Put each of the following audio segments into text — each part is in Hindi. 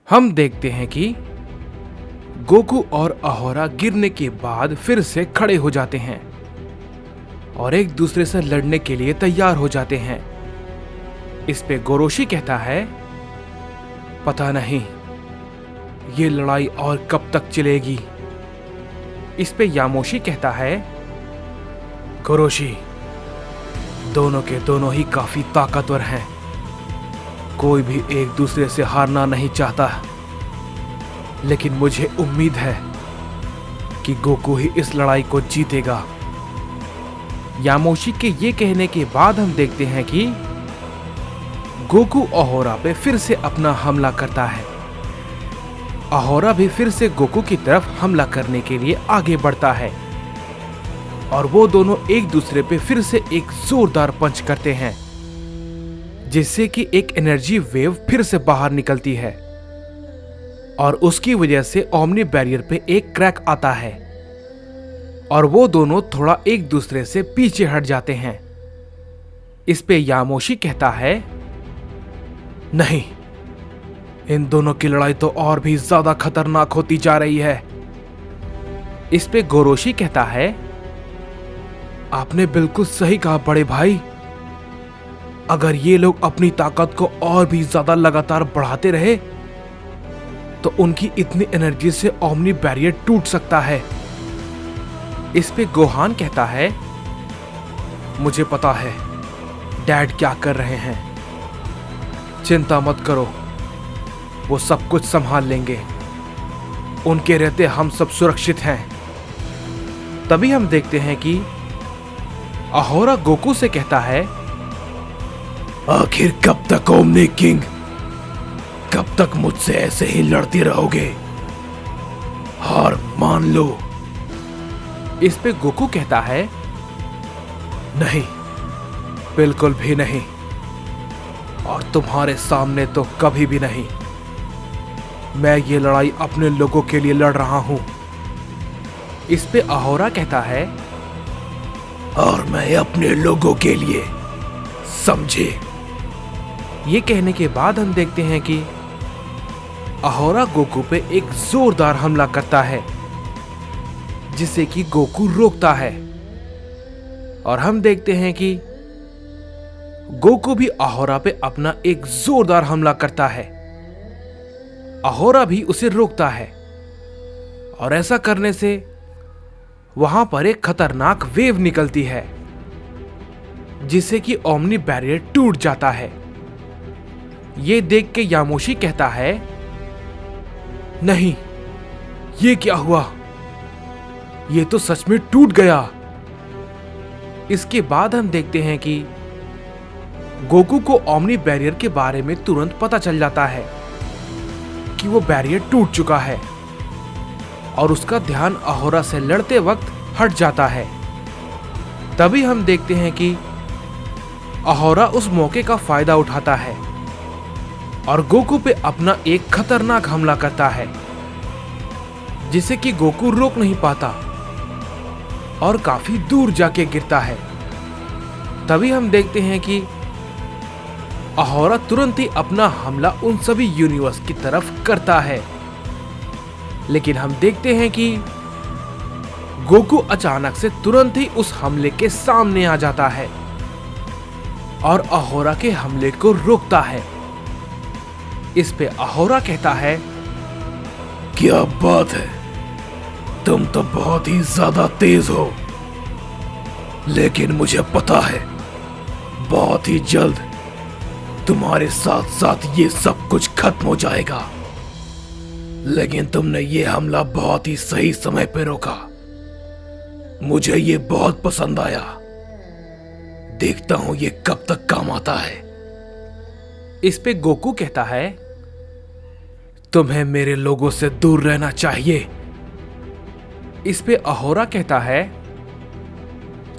हम देखते हैं कि गोकू और अहोरा गिरने के बाद फिर से खड़े हो जाते हैं और एक दूसरे से लड़ने के लिए तैयार हो जाते हैं। इस पे गोरोशी कहता है, पता नहीं ये लड़ाई और कब तक चलेगी। इस पे यामोशी कहता है, गोरोशी, दोनों के दोनों ही काफी ताकतवर हैं। कोई भी एक दूसरे से हारना नहीं चाहता, लेकिन मुझे उम्मीद है कि गोकू ही इस लड़ाई को जीतेगा। यामोशी के ये कहने के बाद हम देखते हैं कि गोकू अहोरा पे फिर से अपना हमला करता है। अहोरा भी फिर से गोकू की तरफ हमला करने के लिए आगे बढ़ता है और वो दोनों एक दूसरे पे फिर से एक जोरदार पंच करते हैं, जिससे कि एक एनर्जी वेव फिर से बाहर निकलती है और उसकी वजह से ओमनी बैरियर पे एक क्रैक आता है और वो दोनों थोड़ा एक दूसरे से पीछे हट जाते हैं। इस पे यामोशी कहता है, नहीं, इन दोनों की लड़ाई तो और भी ज्यादा खतरनाक होती जा रही है। इस पे गोरोशी कहता है, आपने बिल्कुल सही कहा बड़े भाई। अगर ये लोग अपनी ताकत को और भी ज्यादा लगातार बढ़ाते रहे तो उनकी इतनी एनर्जी से ओमनी बैरियर टूट सकता है। इस पे गोहान कहता है, मुझे पता है डैड क्या कर रहे हैं। चिंता मत करो, वो सब कुछ संभाल लेंगे। उनके रहते हम सब सुरक्षित हैं। तभी हम देखते हैं कि अहोरा गोकू से कहता है, आखिर कब तक ओमनी किंग, कब तक मुझसे ऐसे ही लड़ते रहोगे? हार मान लो। इस पे गोकू कहता है, नहीं, बिल्कुल भी नहीं, और तुम्हारे सामने तो कभी भी नहीं। मैं ये लड़ाई अपने लोगों के लिए लड़ रहा हूं। इस पे अहोरा कहता है, और मैं अपने लोगों के लिए, समझे? ये कहने के बाद हम देखते हैं कि अहोरा गोकू पे एक जोरदार हमला करता है, जिसे कि गोकू रोकता है और हम देखते हैं कि गोकू भी अहोरा पे अपना एक जोरदार हमला करता है। अहोरा भी उसे रोकता है और ऐसा करने से वहां पर एक खतरनाक वेव निकलती है, जिससे कि ओमनी बैरियर टूट जाता है। ये देख के यामोशी कहता है, नहीं, ये क्या हुआ? ये तो सच में टूट गया। इसके बाद हम देखते हैं कि गोकू को ओमनी बैरियर के बारे में तुरंत पता चल जाता है कि वो बैरियर टूट चुका है और उसका ध्यान अहोरा से लड़ते वक्त हट जाता है। तभी हम देखते हैं कि अहोरा उस मौके का फायदा उठाता है और गोकू पे अपना एक खतरनाक हमला करता है, जिसे कि गोकू रोक नहीं पाता और काफी दूर जाके गिरता है। तभी हम देखते हैं कि अहोरा तुरंत ही अपना हमला उन सभी यूनिवर्स की तरफ करता है, लेकिन हम देखते हैं कि गोकू अचानक से तुरंत ही उस हमले के सामने आ जाता है और अहोरा के हमले को रोकता है। इस पे अहोरा कहता है, क्या बात है, तुम तो बहुत ही ज्यादा तेज हो, लेकिन मुझे पता है बहुत ही जल्द तुम्हारे साथ साथ ये सब कुछ खत्म हो जाएगा। लेकिन तुमने ये हमला बहुत ही सही समय पे रोका। मुझे ये बहुत पसंद आया। देखता हूं ये कब तक काम आता है। इस पे गोकू कहता है, तुम्हें मेरे लोगों से दूर रहना चाहिए। इस पे अहोरा कहता है,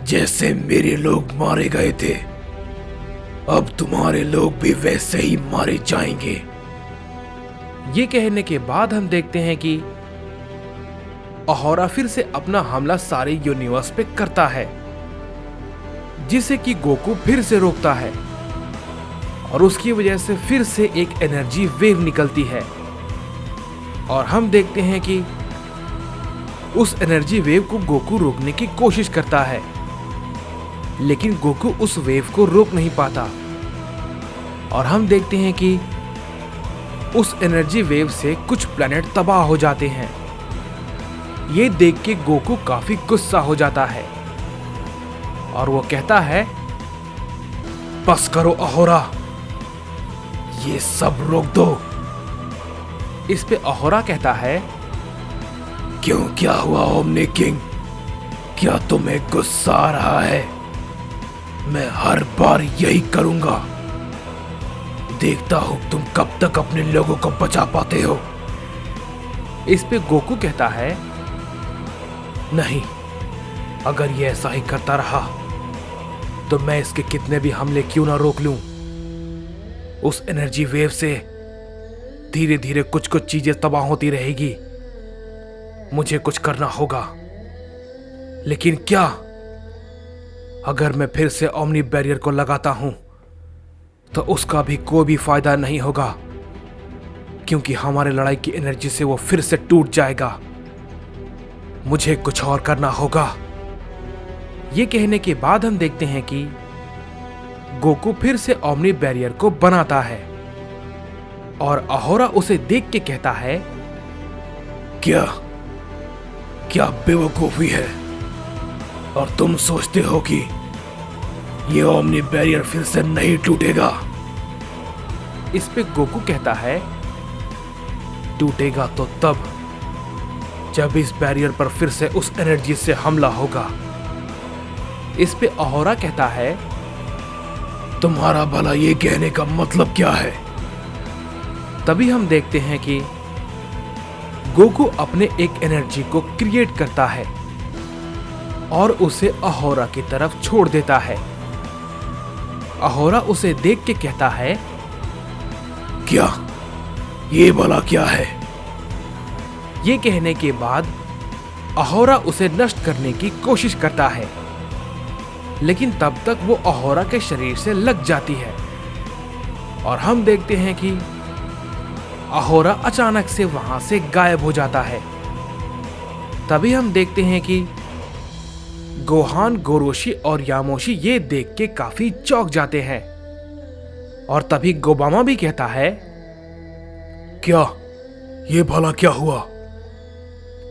जैसे मेरे लोग मारे गए थे, अब तुम्हारे लोग भी वैसे ही मारे जाएंगे। ये कहने के बाद हम देखते हैं कि अहोरा फिर से अपना हमला सारे यूनिवर्स पे करता है, जिसे कि गोकू फिर से रोकता है और उसकी वजह से फिर से एक एनर्जी वेव निकलती है और हम देखते हैं कि उस एनर्जी वेव को गोकू रोकने की कोशिश करता है, लेकिन गोकू उस वेव को रोक नहीं पाता। और हम देखते हैं कि उस एनर्जी वेव से कुछ प्लैनेट तबाह हो जाते हैं। ये देख के गोकू काफी गुस्सा हो जाता है और वो कहता है, बस करो अहोरा, ये सब रोक दो। इस पे अहोरा कहता है, क्यों, क्या हुआ ओमनी किंग? क्या तुम्हें गुस्सा आ रहा है? मैं हर बार यही करूंगा। देखता हूं तुम कब तक अपने लोगों को बचा पाते हो। इस पे गोकू कहता है, नहीं, अगर ये ऐसा ही करता रहा तो मैं इसके कितने भी हमले क्यों ना रोक लूं। उस एनर्जी वेव से धीरे धीरे कुछ कुछ चीजें तबाह होती रहेगी। मुझे कुछ करना होगा, लेकिन क्या? अगर मैं फिर से ओमनी बैरियर को लगाता हूं तो उसका भी कोई भी फायदा नहीं होगा, क्योंकि हमारे लड़ाई की एनर्जी से वो फिर से टूट जाएगा। मुझे कुछ और करना होगा। ये कहने के बाद हम देखते हैं कि गोकू फिर से ओमनी बैरियर को बनाता है और अहोरा उसे देख के कहता है, क्या क्या बेवकूफी है, और तुम सोचते हो कि ये ओमनी बैरियर फिर से नहीं टूटेगा? इस पे गोकू कहता है, टूटेगा तो तब जब इस बैरियर पर फिर से उस एनर्जी से हमला होगा। इस पे अहोरा कहता है, तुम्हारा भला ये कहने का मतलब क्या है? तभी हम देखते हैं कि गोकू अपने एक एनर्जी को क्रिएट करता है और उसे अहोरा की तरफ छोड़ देता है। अहोरा उसे देख के कहता है, क्या ये भला क्या है? ये कहने के बाद अहोरा उसे नष्ट करने की कोशिश करता है, लेकिन तब तक वो अहोरा के शरीर से लग जाती है और हम देखते हैं कि अहोरा अचानक से वहां से गायब हो जाता है। तभी हम देखते हैं कि गोहान, गोरोशी और यामोशी ये देख के काफी चौंक जाते हैं और तभी गोबामा भी कहता है, क्या ये भला क्या हुआ?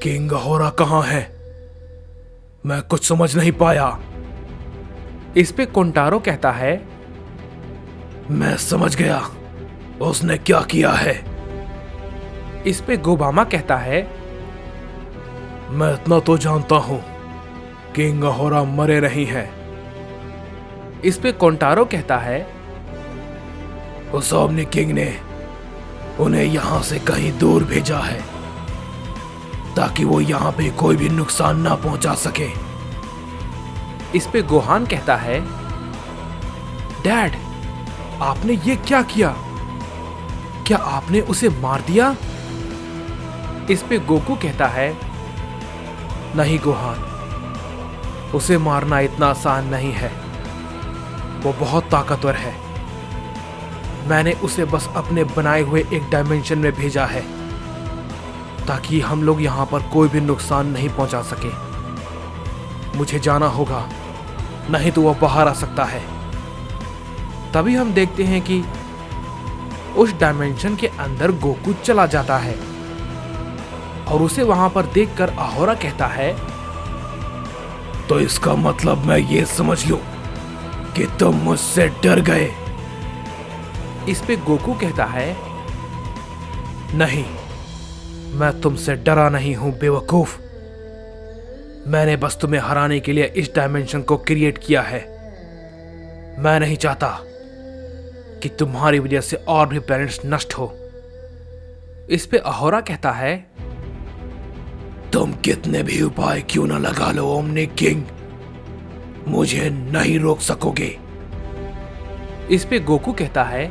किंग अहोरा कहां है? मैं कुछ समझ नहीं पाया। इस पे कोंटारो कहता है, मैं समझ गया, उसने क्या किया है। इस पे गोबामा कहता है, मैं इतना तो जानता हूं, किंग अहोरा मरे नहीं हैं। इस पे कोंटारो कहता है, उस ओमनी किंग ने उन्हें यहां से कहीं दूर भेजा है ताकि वो यहां पे कोई भी नुकसान ना पहुंचा सके। इस पे गोहान कहता है, डैड, आपने ये क्या किया? क्या आपने उसे मार दिया? इस पे गोकू कहता है, नहीं गोहान, उसे मारना इतना आसान नहीं है। वो बहुत ताकतवर है। मैंने उसे बस अपने बनाए हुए एक डायमेंशन में भेजा है ताकि हम लोग यहां पर कोई भी नुकसान नहीं पहुंचा सके। मुझे जाना होगा, नहीं तो वह बाहर आ सकता है। तभी हम देखते हैं कि उस डायमेंशन के अंदर गोकू चला जाता है और उसे वहां पर देखकर अहोरा कहता है, तो इसका मतलब मैं ये समझ लूं कि तुम मुझसे डर गए। इस पे गोकू कहता है, नहीं, मैं तुमसे डरा नहीं हूं बेवकूफ। मैंने बस तुम्हें हराने के लिए इस डायमेंशन को क्रिएट किया है। मैं नहीं चाहता कि तुम्हारी वजह से और भी प्लैनेट्स नष्ट हो। इस पे अहोरा कहता है, तुम कितने भी उपाय क्यों ना लगा लो ओमनी किंग, मुझे नहीं रोक सकोगे। इस पे गोकू कहता है,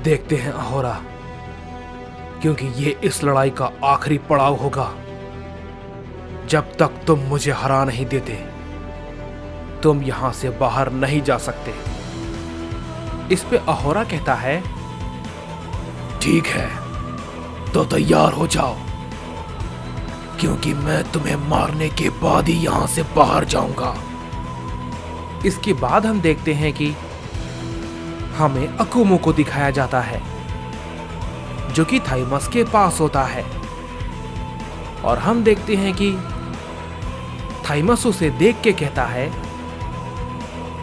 देखते हैं अहोरा, क्योंकि ये इस लड़ाई का आखिरी पड़ाव होगा। जब तक तुम मुझे हरा नहीं देते, तुम यहां से बाहर नहीं जा सकते। इस पे अहोरा कहता है, ठीक है, तो तैयार हो जाओ, क्योंकि मैं तुम्हें मारने के बाद ही यहां से बाहर जाऊंगा। इसके बाद हम देखते हैं कि हमें अकुमो को दिखाया जाता है, जो कि थाइमस के पास होता है, और हम देखते हैं कि थाइमस उसे देख के कहता है,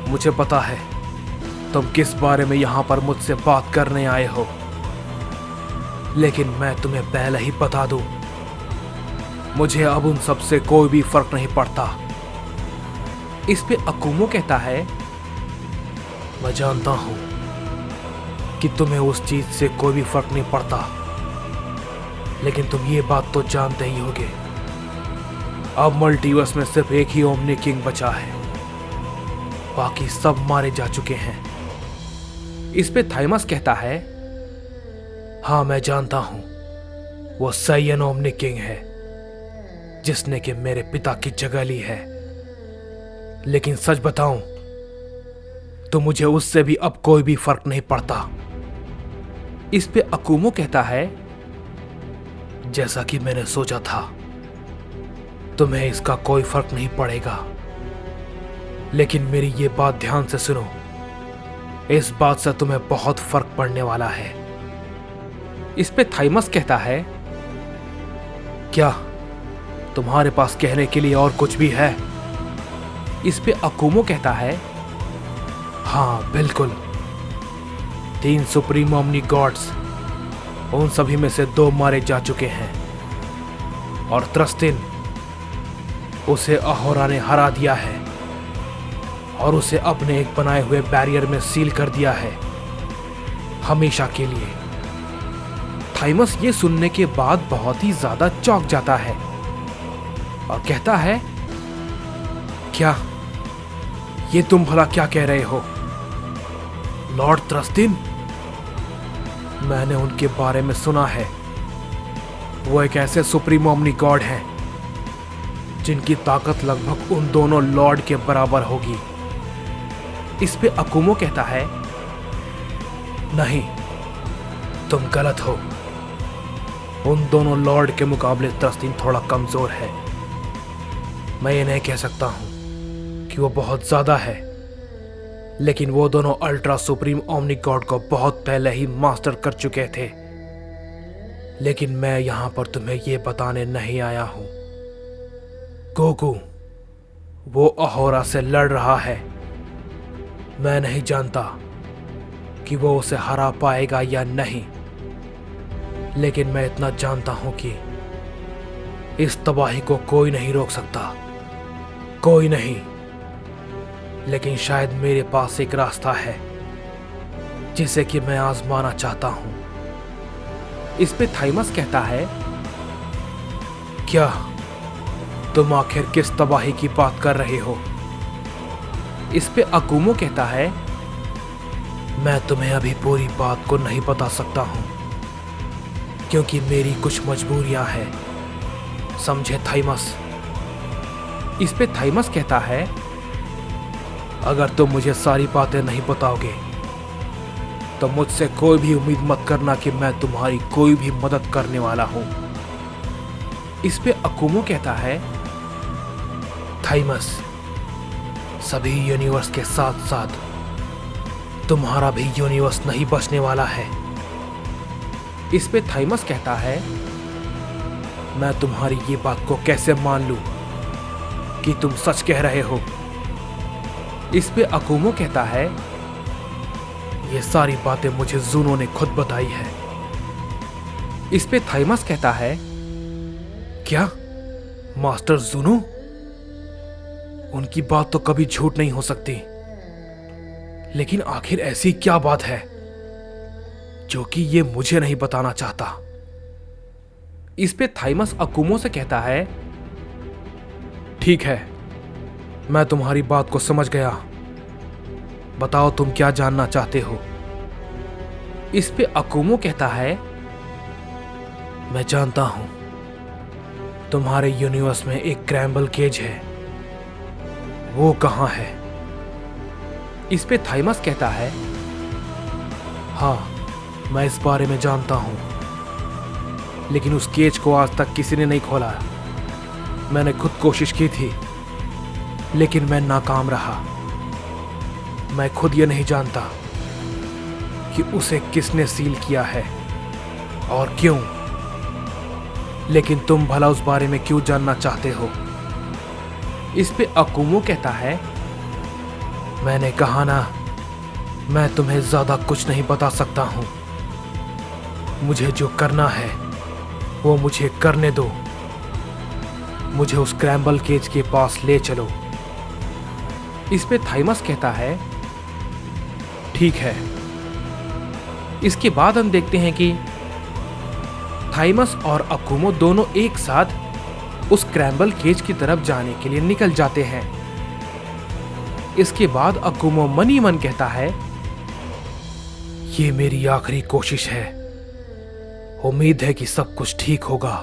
मुझे पता है तुम किस बारे में यहां पर मुझसे बात करने आए हो, लेकिन मैं तुम्हें पहले ही बता दूं, मुझे अब उन सब से कोई भी फर्क नहीं पड़ता। इस पे अकुमो कहता है, मैं जानता हूं कि तुम्हें उस चीज से कोई भी फर्क नहीं पड़ता, लेकिन तुम ये बात तो जानते ही होगे, अब मल्टीवर्स में सिर्फ एक ही ओमनी किंग बचा है, बाकी सब मारे जा चुके हैं। इस पे थाइमस कहता है, हाँ मैं जानता हूं, वो साइयन ओमनी किंग है, जिसने कि मेरे पिता की जगह ली है, लेकिन सच बताऊं तो मुझे उससे भी अब कोई भी फर्क नहीं पड़ता। इस पे अकुमो कहता है, जैसा कि मैंने सोचा था, तुम्हें इसका कोई फर्क नहीं पड़ेगा, लेकिन मेरी ये बात ध्यान से सुनो, इस बात से तुम्हें बहुत फर्क पड़ने वाला है। इस पे थाइमस कहता है, क्या तुम्हारे पास कहने के लिए और कुछ भी है? इस पे अकुमो कहता है, हाँ बिल्कुल, 3 सुप्रीम ओमनी गॉड्स, उन सभी में से 2 मारे जा चुके हैं, और त्रस्तिन, उसे अहोरा ने हरा दिया है और उसे अपने एक बनाए हुए बैरियर में सील कर दिया है, हमेशा के लिए। थाइमस ये सुनने के बाद बहुत ही ज्यादा चौंक जाता है और कहता है, क्या ये तुम भला क्या कह रहे हो लॉर्ड त्रस्तिन? मैंने उनके बारे में सुना है, वो एक ऐसे सुप्रीम ओमनी गॉड हैं जिनकी ताकत लगभग उन दोनों लॉर्ड के बराबर होगी। इस पे अकुमो कहता है, नहीं, तुम गलत हो, उन दोनों लॉर्ड के मुकाबले त्रस्तिन थोड़ा कमजोर है। मैं ये नहीं कह सकता हूं कि वो बहुत ज्यादा है, लेकिन वो दोनों अल्ट्रा सुप्रीम ओमनी गॉड को बहुत पहले ही मास्टर कर चुके थे। लेकिन मैं यहां पर तुम्हें ये बताने नहीं आया हूं। गोकू वो अहोरा से लड़ रहा है, मैं नहीं जानता कि वो उसे हरा पाएगा या नहीं, लेकिन मैं इतना जानता हूं कि इस तबाही को कोई नहीं रोक सकता, कोई नहीं। लेकिन शायद मेरे पास एक रास्ता है जिसे कि मैं आजमाना चाहता हूं। इस पे थाइमस कहता है, क्या तुम आखिर किस तबाही की बात कर रहे हो? इस पे अकुमो कहता है, मैं तुम्हें अभी पूरी बात को नहीं बता सकता हूं, क्योंकि मेरी कुछ मजबूरियां हैं, समझे थाइमस? इस पे थाइमस कहता है, अगर तुम मुझे सारी बातें नहीं बताओगे तो मुझसे कोई भी उम्मीद मत करना कि मैं तुम्हारी कोई भी मदद करने वाला हूं। इस पे अकुमो कहता है, थाइमस, सभी यूनिवर्स के साथ साथ तुम्हारा भी यूनिवर्स नहीं बचने वाला है। इस पे थाइमस कहता है, मैं तुम्हारी ये बात को कैसे मान लूं कि तुम सच कह रहे हो? इस पे अकुमो कहता है, ये सारी बातें मुझे जूनो ने खुद बताई है। इस पे थाइमस कहता है, क्या मास्टर जूनो? उनकी बात तो कभी झूठ नहीं हो सकती, लेकिन आखिर ऐसी क्या बात है जो कि ये मुझे नहीं बताना चाहता? इस पे थाइमस अकुमो से कहता है, ठीक है, मैं तुम्हारी बात को समझ गया, बताओ तुम क्या जानना चाहते हो? इस पे अकुमो कहता है, मैं जानता हूं तुम्हारे यूनिवर्स में एक क्रैम्बल केज है, वो कहां है? इस पे थाइमस कहता है, हाँ मैं इस बारे में जानता हूं, लेकिन उस केज को आज तक किसी ने नहीं खोला। मैंने खुद कोशिश की थी, लेकिन मैं नाकाम रहा। मैं खुद ये नहीं जानता कि उसे किसने सील किया है और क्यों, लेकिन तुम भला उस बारे में क्यों जानना चाहते हो? इस पे अकुमो कहता है, मैंने कहा ना, मैं तुम्हें ज्यादा कुछ नहीं बता सकता हूं। मुझे जो करना है वो मुझे करने दो। मुझे उस क्रैम्बल केज के पास ले चलो। इस पे थाइमस कहता है, ठीक है। इसके बाद हम देखते हैं कि थाइमस और अकुमो दोनों एक साथ उस क्रैम्बल केज की तरफ जाने के लिए निकल जाते हैं। इसके बाद अकुमो मन ही मन कहता है, ये मेरी आखिरी कोशिश है। उम्मीद है कि सब कुछ ठीक होगा।